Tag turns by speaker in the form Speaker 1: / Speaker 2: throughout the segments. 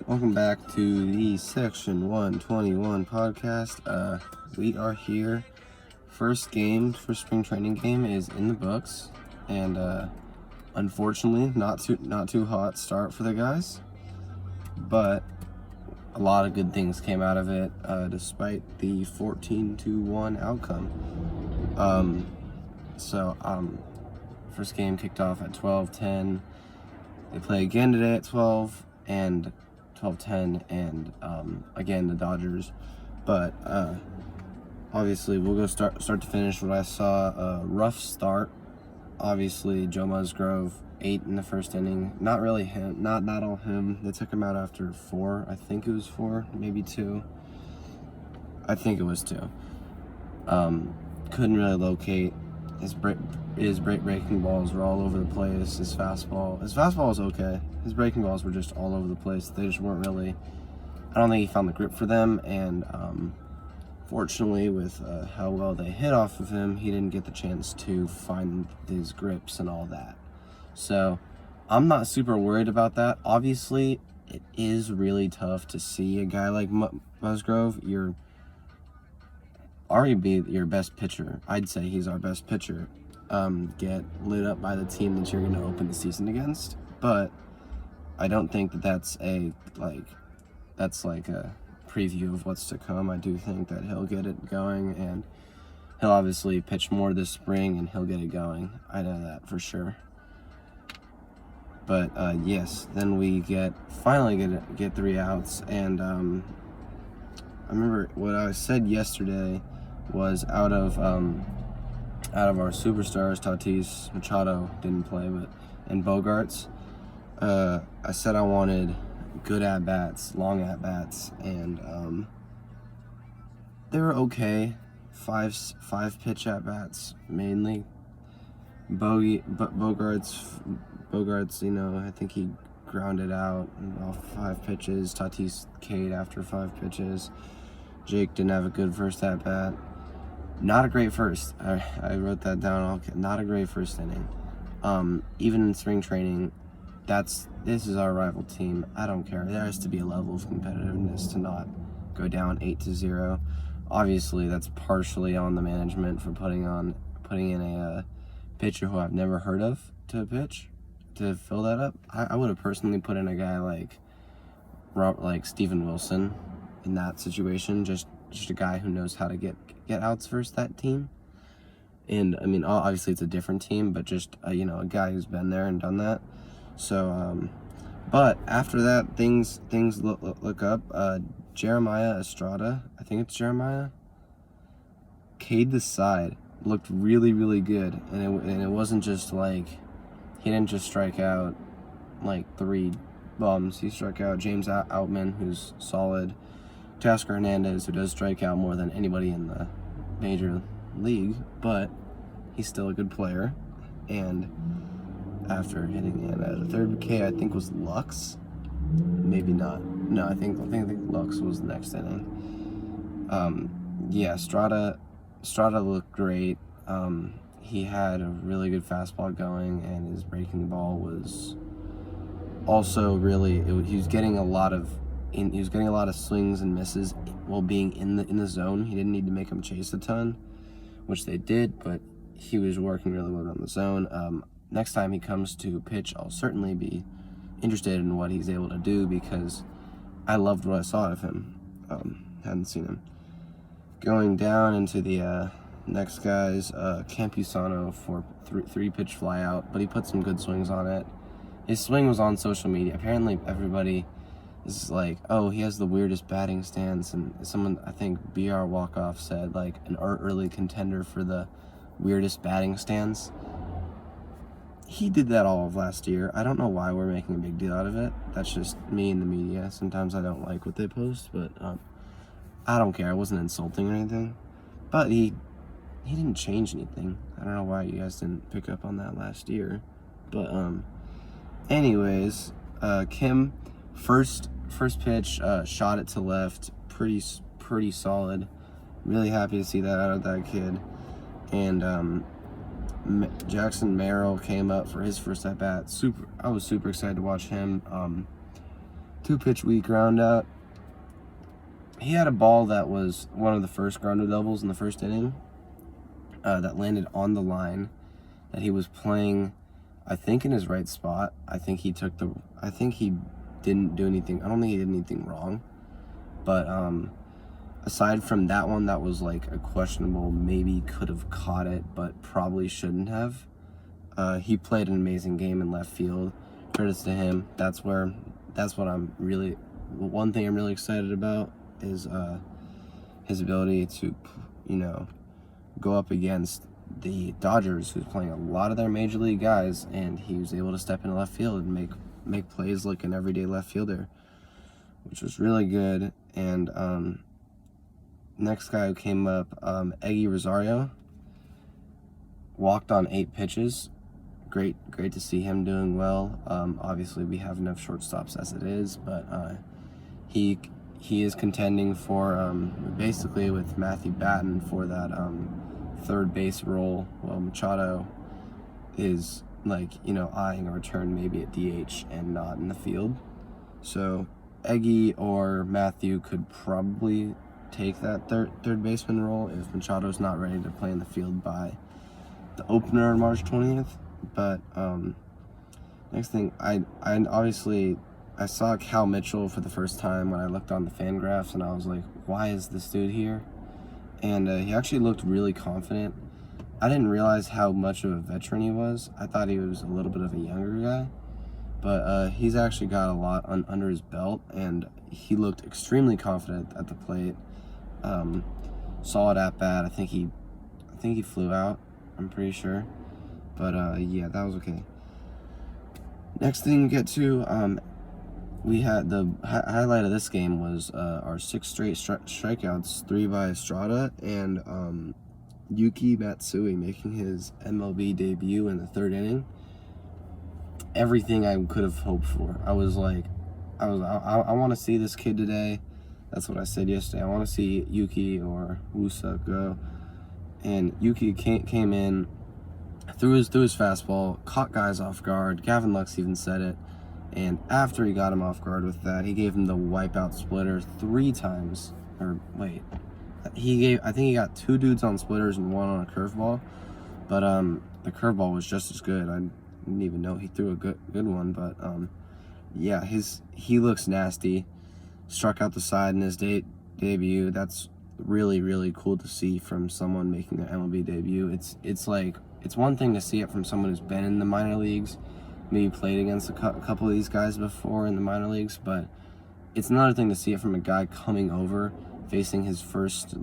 Speaker 1: Welcome back to the Section 121 podcast. We are here. First game for spring training game is in the books, and unfortunately, not too hot start for the guys, but a lot of good things came out of it, despite the 14-1 outcome. First game kicked off at 12:10. They play again today at 12 and 12:10, and again the Dodgers. But obviously we'll go start to finish. What I saw, a rough start. Obviously Joe Musgrove 8 in the first inning. Not really him. Not all him. They took him out after 4. I think it was 4, maybe 2. I think it was 2. Couldn't really locate. His breaking balls were all over the place. His fastball was okay. His breaking balls were just all over the place. They just weren't really, I don't think he found the grip for them, and fortunately with how well they hit off of him, he didn't get the chance to find his grips and all that. So I'm not super worried about that. Obviously, it is really tough to see a guy like Musgrove, arguably your best pitcher, I'd say he's our best pitcher, get lit up by the team that you're going to open the season against. But I don't think that's a preview of what's to come. I do think that he'll get it going, and he'll obviously pitch more this spring, and he'll get it going. I know that for sure. But yes, then we finally get 3 outs, and I remember what I said yesterday was out of our superstars, Tatis, Machado didn't play, and Bogaerts, I said I wanted good at-bats, long at-bats, and they were okay. 5 pitch at-bats mainly. Bogaerts, I think he grounded out off 5 pitches. Tatis K'd after 5 pitches. Jake didn't have a good first at-bat. Not a great first. I wrote that down. Not a great first inning. Even in spring training, this is our rival team. I don't care. There has to be a level of competitiveness to not go down 8-0. Obviously, that's partially on the management for putting in a pitcher who I've never heard of to pitch to fill that up. I would have personally put in a guy like Steven Wilson in that situation, just a guy who knows how to get outs versus that team. And I mean, obviously it's a different team, but just a guy who's been there and done that. So but after that, things look up. Jeremiah Estrada, I think it's Jeremiah, K'd the side, looked really, really good, and it wasn't just like he didn't just strike out like 3 bums. He struck out James Outman, who's solid, Teoscar Hernandez, who does strike out more than anybody in the major league, but he's still a good player. And after hitting in the third K, I think was Lux. Maybe not. No, I think Lux was the next inning. Yeah, Strada looked great. He had a really good fastball going, and his breaking ball was also really. He was getting a lot of swings and misses while being in the zone. He didn't need to make them chase a ton, which they did, but he was working really well on the zone. Next time he comes to pitch, I'll certainly be interested in what he's able to do, because I loved what I saw of him. Hadn't seen him. Going down into the next guys, Campusano for 3 pitch fly out, but he put some good swings on it. His swing was on social media. Apparently everybody is like, oh, he has the weirdest batting stance, and someone, I think BR Walkoff said, like, an early contender for the weirdest batting stance. He did that all of last year. I don't know why we're making a big deal out of it. That's just me and the media. Sometimes I don't like what they post, but I don't care. I wasn't insulting or anything. But he didn't change anything. I don't know why you guys didn't pick up on that last year. But anyways, Kim, first pitch, shot it to left, pretty solid. Really happy to see that out of that kid. And Jackson Merrill came up for his first at bat. I was super excited to watch him. 2-pitch weak ground out. He had a ball that was one of the first grounded doubles in the first inning that landed on the line that he was playing, I think, in his right spot. I think he didn't do anything. I don't think he did anything wrong. But aside from that one, that was like a questionable, maybe could have caught it, but probably shouldn't have. He played an amazing game in left field. Credits to him. That's what one thing I'm really excited about is his ability to, go up against the Dodgers, who's playing a lot of their major league guys, and he was able to step into left field and make plays like an everyday left fielder, which was really good. And next guy who came up, Eggy Rosario, walked on 8 pitches. Great to see him doing well. Obviously, we have enough shortstops as it is, but he is contending for basically with Matthew Batten for that third base role. Well, Machado is eyeing a return maybe at DH and not in the field. So Eggy or Matthew could probably take that third baseman role if Machado's not ready to play in the field by the opener on March 20th. But next thing, I saw Cal Mitchell for the first time when I looked on the Fangraphs, and I was like, why is this dude here? And he actually looked really confident. I didn't realize how much of a veteran he was. I thought he was a little bit of a younger guy, but he's actually got a lot under his belt, and he looked extremely confident at the plate. Solid at bat. I think he flew out, I'm pretty sure. But yeah, that was okay. Next thing we get to, we had the highlight of this game was our 6 straight strikeouts, 3 by Estrada, and Yuki Matsui making his MLB debut in the 3rd inning. Everything I could have hoped for. I want to see this kid today. That's what I said yesterday. I want to see Yuki or Wusa go. And Yuki came in, threw his fastball, caught guys off guard. Gavin Lux even said it. And after he got him off guard with that, he gave him the wipeout splitter 3 times. Or wait, I think he got 2 dudes on splitters and 1 on a curveball. But the curveball was just as good. I didn't even know he threw a good one. But yeah, he looks nasty. Struck out the side in his debut. That's really, really cool to see from someone making their MLB debut. It's one thing to see it from someone who's been in the minor leagues, maybe played against a couple of these guys before in the minor leagues, but it's another thing to see it from a guy coming over, facing his first,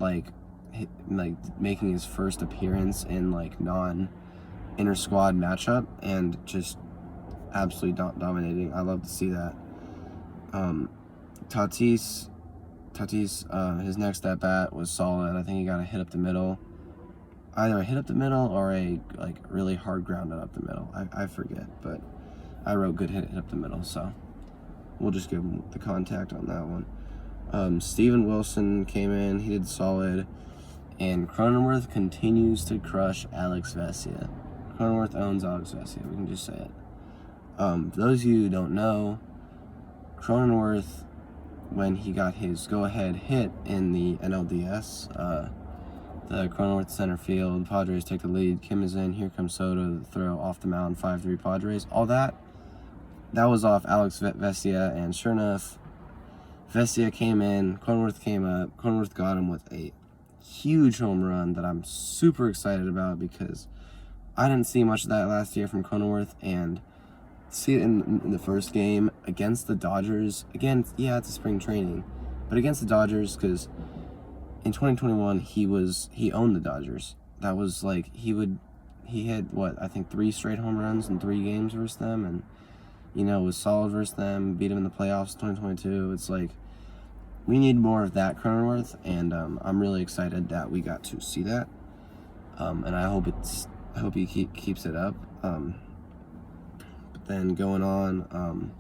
Speaker 1: making his first appearance in, non-inter-squad matchup, and just absolutely dominating. I love to see that. Tatis, his next at-bat was solid. I think he got a hit up the middle. Either a hit up the middle or a really hard grounded up the middle. I forget, but I wrote good hit up the middle, so we'll just give him the contact on that one. Steven Wilson came in, he did solid, and Cronenworth continues to crush Alex Vesia. Cronenworth owns Alex Vesia, we can just say it. For those of you who don't know, Cronenworth, when he got his go-ahead hit in the NLDS, the Cronenworth center field, Padres take the lead, Kim is in, here comes Soto, the throw off the mound, 5-3 Padres. All that was off Alex Vesia, and sure enough, Vesia came in, Cronenworth came up, Cronenworth got him with a huge home run that I'm super excited about because I didn't see much of that last year from Cronenworth, and see it in the first game against the Dodgers. Again, yeah, it's a spring training, but against the Dodgers, because in 2021, he owned the Dodgers. That was he had I think 3 straight home runs in 3 games versus them, and was solid versus them, beat them in the playoffs 2022. It's we need more of that Cronenworth, and I'm really excited that we got to see that. And I hope he keeps it up. But then going on,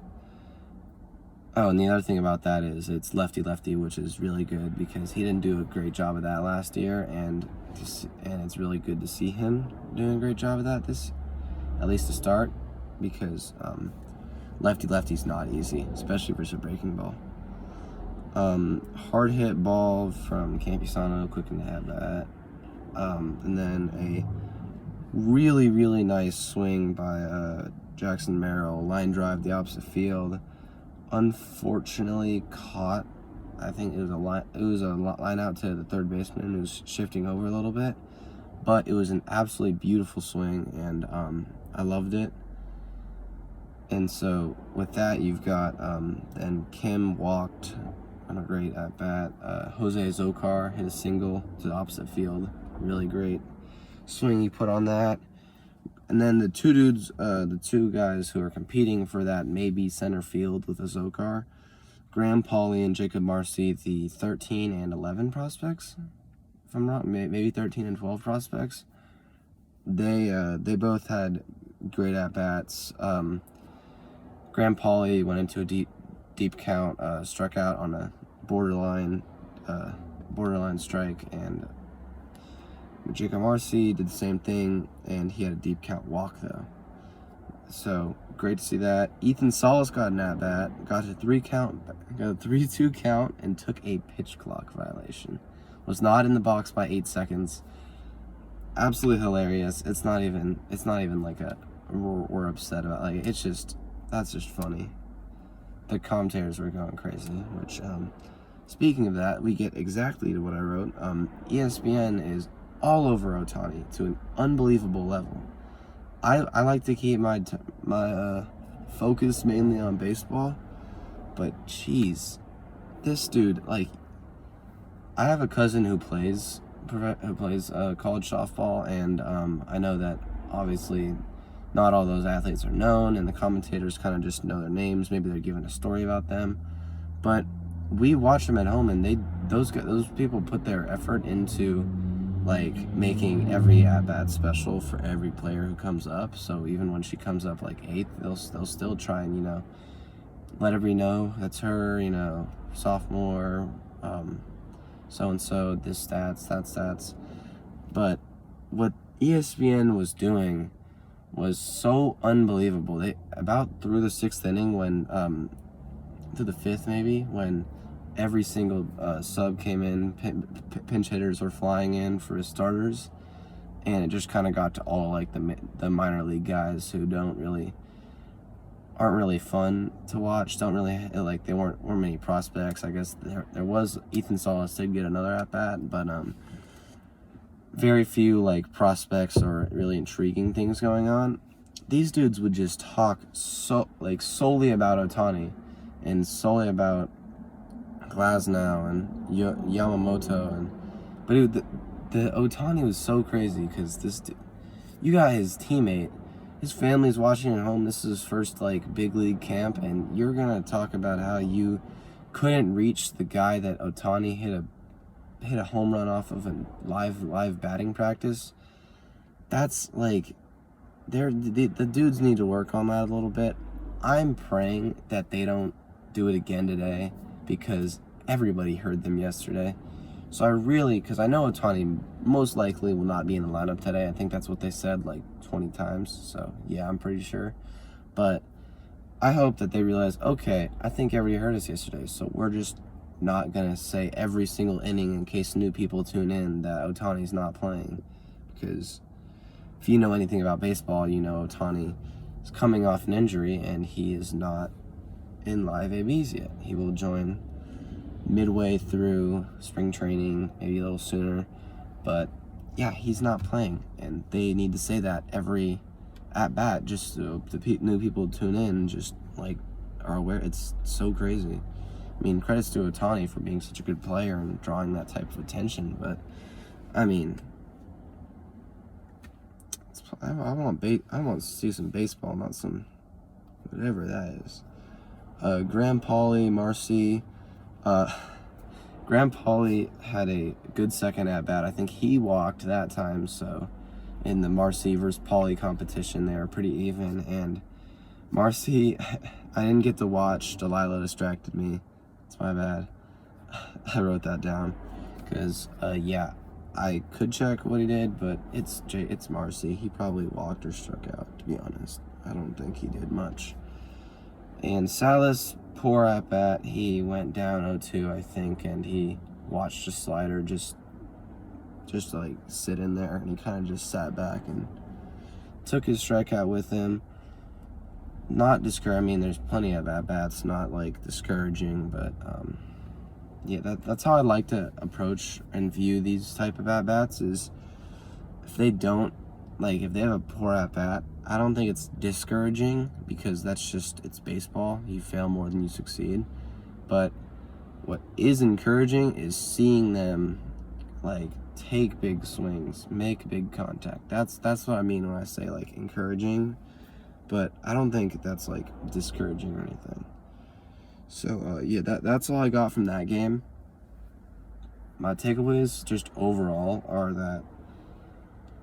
Speaker 1: and the other thing about that is it's lefty-lefty, which is really good because he didn't do a great job of that last year, and it's really good to see him doing a great job of that at least to start, because Lefty's not easy, especially versus a breaking ball. Hard hit ball from Campusano, quick and at bat. And then a really, really nice swing by Jackson Merrill, line drive the opposite field. Unfortunately caught. I think it was a line out to the third baseman who was shifting over a little bit, but it was an absolutely beautiful swing, and I loved it. And so with that, you've got then Kim walked on a great at bat. Jose Zokar hit a single to the opposite field, really great swing he put on that. And then the two guys who are competing for that maybe center field with a Zokar, Graham Pauley and Jacob Marcy, the 13 and 11 prospects, if I'm not, maybe 13 and 12 prospects. They both had great at bats. Graham Pauley went into a deep count, struck out on a borderline strike, and Jacob Marcy did the same thing, and he had a deep count walk though. So great to see that. Ethan Salas got an at bat, got a 3-2 count, and took a pitch clock violation. Was not in the box by 8 seconds. Absolutely hilarious. It's not even like we're upset about, like, that's just funny. The commentators were going crazy, which speaking of that, we get exactly to what I wrote. ESPN is all over Ohtani to an unbelievable level. I like to keep my focus mainly on baseball, but geez, this dude, like, I have a cousin who plays college softball, and I know that obviously not all those athletes are known, and the commentators kind of just know their names. Maybe they're giving a story about them, but we watch them at home, and those people put their effort into, like, making every at-bat special for every player who comes up. So even when she comes up like 8th, they'll still try and, let everybody know that's her, sophomore, so-and-so, this stats, that stats. But what ESPN was doing was so unbelievable. They, about through the 6th inning, when, through the 5th maybe, when every single sub came in, pinch hitters were flying in for his starters, and it just kind of got to all, like, the minor league guys who aren't really fun to watch. Don't really, like, they weren't many prospects. I guess there was Ethan Salas did get another at bat, but very few, like, prospects or really intriguing things going on. These dudes would just talk solely about Ohtani and solely about Glasnow and Yamamoto, but dude, the Ohtani was so crazy because this dude, you got his teammate, his family's watching at home. This is his first, like, big league camp, and you're gonna talk about how you couldn't reach the guy that Ohtani hit a home run off of in live batting practice. That's, like, the dudes need to work on that a little bit. I'm praying that they don't do it again today, because everybody heard them yesterday. So because I know Ohtani most likely will not be in the lineup today. I think that's what they said like 20 times. So yeah, I'm pretty sure. But I hope that they realize, okay, I think everybody heard us yesterday, so we're just not going to say every single inning in case new people tune in that Ohtani's not playing. Because if you know anything about baseball, you know Ohtani is coming off an injury, and he is not in live ABs yet. He will join midway through spring training, maybe a little sooner, but yeah, he's not playing, and they need to say that every at bat, just so the new people tune in, just, like, are aware. It's so crazy. I mean, credits to Ohtani for being such a good player and drawing that type of attention, but I mean, I want to see some baseball, not some whatever that is. Graham Pauley, Marcy. Graham Pauley had a good second at bat. I think he walked that time, so in the Marcy versus Pauley competition, they were pretty even. And Marcy, I didn't get to watch. Delilah distracted me. It's my bad. I wrote that down because, yeah, I could check what he did, but it's Marcy. He probably walked or struck out, to be honest. I don't think he did much. And Salas, poor at bat, he went down 0-2, I think, and he watched a slider just like sit in there, and he kind of just sat back and took his strikeout with him. Not discouraging. I mean, there's plenty of at bats, not like discouraging, but yeah, that's how I like to approach and view these type of at bats. Is if they don't if they have a poor at bat, I don't think it's discouraging, because that's just, it's baseball. You fail more than you succeed. But what is encouraging is seeing them take big swings, make big contact. That's what I mean when I say encouraging. But I don't think that's discouraging or anything. So yeah, that's all I got from that game. My takeaways just overall are that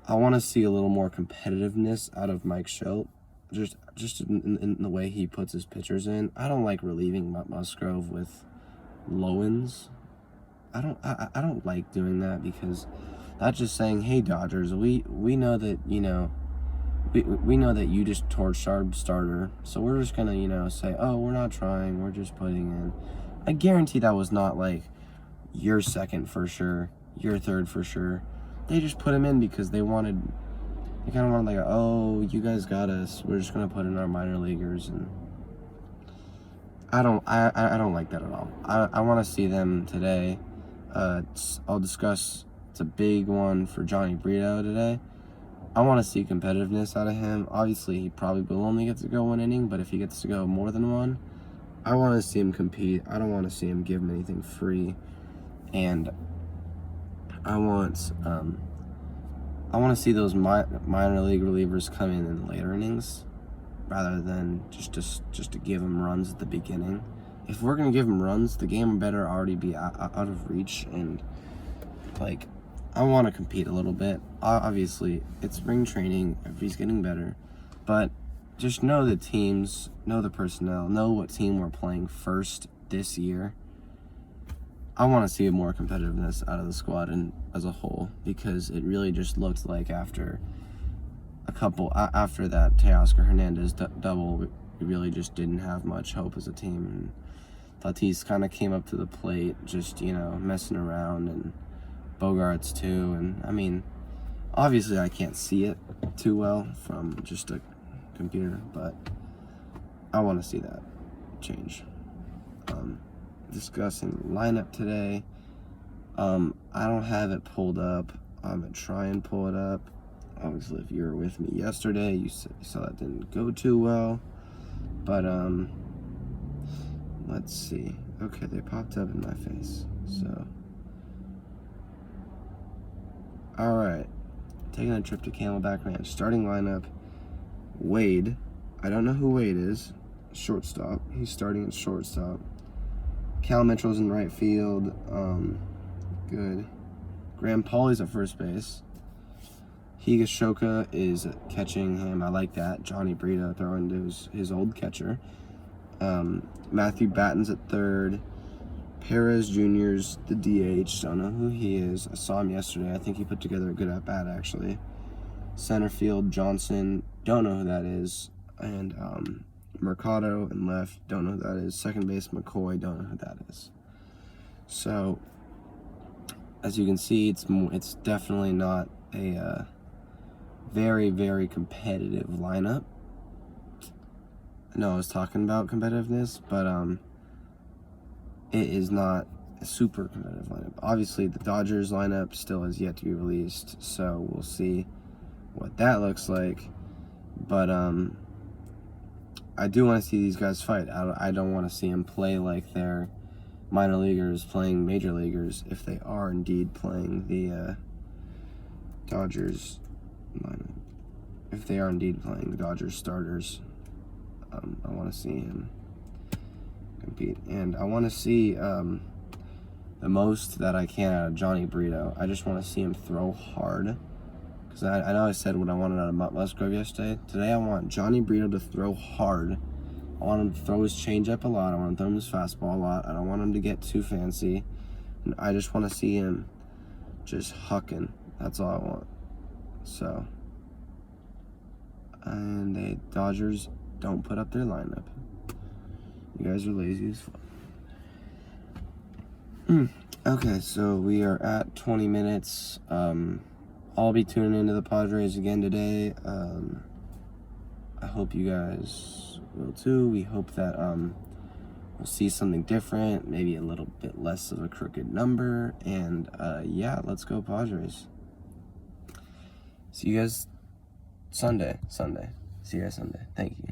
Speaker 1: I want to see a little more competitiveness out of Mike Shildt, just in the way he puts his pitchers in. I don't like relieving Musgrove with low-ins. I don't like doing that, because that's just saying, hey Dodgers, we know that we know that you just torched our starter, so we're just gonna say, oh, we're not trying, we're just putting in. I guarantee that was not your second for sure, your third for sure. They just put him in because they kind of wanted oh, you guys got us, we're just gonna put in our minor leaguers. And I don't like that at all. I want to see them today. I'll discuss, it's a big one for Jhony Brito today. I want to see competitiveness out of him. Obviously, he probably will only get to go one inning, but if he gets to go more than one, I want to see him compete. I don't want to see him give him anything free. And I want to see those minor league relievers come in later innings, rather than just to give him runs at the beginning. If we're gonna give him runs, the game better already be out of reach. And I want to compete a little bit. Obviously, it's spring training. Everybody's getting better, but just know the teams, know the personnel, know what team we're playing first this year. I want to see more competitiveness out of the squad and as a whole, because it really just looked like after that Teoscar Hernandez double, we really just didn't have much hope as a team. And Tatis kind of came up to the plate, just messing around, and Bogaerts too. And I mean, obviously I can't see it too well from just a computer, but I want to see that change. Discussing lineup today. I don't have it pulled up. I'm gonna try and pull it up. Obviously, if you were with me yesterday, you saw that didn't go too well. But let's see. Okay, they popped up in my face. So, all right, taking a trip to Camelback Ranch. Starting lineup: Wade. I don't know who Wade is. Shortstop. He's starting at shortstop. Cal Mitchell's in right field. Good. Graham Pauley's at first base. Higashioka is catching him. I like that. Jhony Brito throwing to his old catcher. Matthew Batten's at third. Perez Jr.'s the DH. Don't know who he is. I saw him yesterday. I think he put together a good at-bat, actually. Center field, Johnson. Don't know who that is. And Mercado and left. Don't know who that is. Second base, McCoy. Don't know who that is. So, as you can see, it's definitely not a very, very competitive lineup. I know I was talking about competitiveness, but it is not a super competitive lineup. Obviously, the Dodgers lineup still has yet to be released, so we'll see what that looks like. But I do want to see these guys fight. I don't want to see them play like they're minor leaguers playing major leaguers, if they are indeed playing the Dodgers lineup. If they are indeed playing the Dodgers starters, I want to see him compete. And I want to see the most that I can out of Jhony Brito. I just want to see him throw hard. Because I know I said what I wanted out of Musgrove yesterday. Today I want Jhony Brito to throw hard. I want him to throw his changeup a lot. I want him to throw his fastball a lot. I don't want him to get too fancy. And I just want to see him just hucking. That's all I want. So, and the Dodgers don't put up their lineup. You guys are lazy as fuck. Okay, so we are at 20 minutes. I'll be tuning into the Padres again today. I hope you guys will too. We hope that we'll see something different, maybe a little bit less of a crooked number. And yeah, let's go Padres. See you guys Sunday. See you guys Sunday. Thank you.